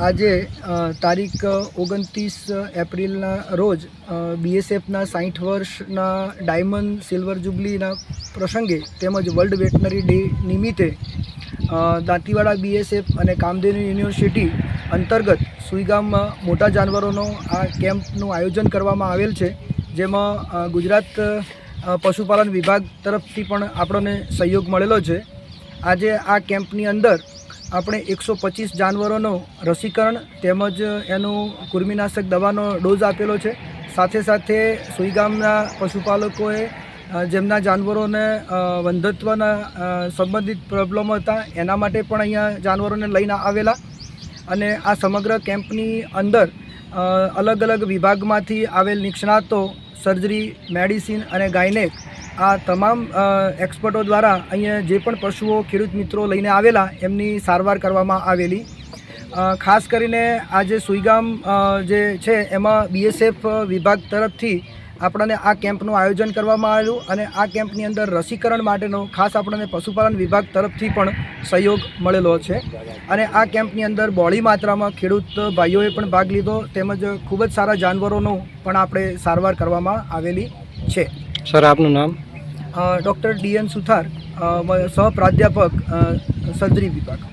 આજે તારીખ 29 એપ્રિલના રોજ બીએસએફના 60 વર્ષના ડાયમંડ સિલ્વર જુબલીના પ્રસંગે તેમજ વર્લ્ડ વેટનરી ડે નિમિત્તે દાંતીવાડા બીએસએફ અને કામધેનુ યુનિવર્સિટી અંતર્ગત સુઈગામમાં મોટા જાનવરોનો આ કેમ્પનું આયોજન કરવામાં આવેલ છે, જેમાં ગુજરાત પશુપાલન વિભાગ તરફથી પણ આપણને સહયોગ મળેલો છે. આજે આ કેમ્પની અંદર આપણે 125 જાનવરોનો રસીકરણ તેમજ એનું કૃમિનાશક દવાનો ડોઝ આપેલો છે. સાથે સાથે સુઈગામના પશુપાલકોએ જેમના જાનવરોને વંધત્વના સંબંધિત પ્રોબ્લેમ હતા એના માટે પણ અહીંયા જાનવરોને લઈને આવેલા અને આ સમગ્ર કેમ્પની અંદર અલગ અલગ વિભાગમાંથી આવેલ નિષ્ણાતો, સર્જરી, મેડિસિન અને ગાયનેક આ તમામ એક્સપર્ટો દ્વારા અહીંયા જે પણ પશુઓ ખેડૂત મિત્રો લઈને આવેલા એમની સારવાર કરવામાં આવેલી. ખાસ કરીને આજે સુઈગામ જે છે એમાં બીએસએફ વિભાગ તરફથી આપણને આ કેમ્પનું આયોજન કરવામાં આવેલું અને આ કેમ્પની અંદર રસીકરણ માટેનો ખાસ આપણને પશુપાલન વિભાગ તરફથી પણ સહયોગ મળેલો છે. અને આ કેમ્પની અંદર બહોળી માત્રામાં ખેડૂત ભાઈઓએ પણ ભાગ લીધો તેમજ ખૂબ જ સારા જાનવરોનો પણ આપણે સારવાર કરવામાં આવેલી છે. સર, આપનું નામ? ડૉક્ટર ડીએન સુથાર, સહ પ્રાધ્યાપક સર્જરી વિભાગ.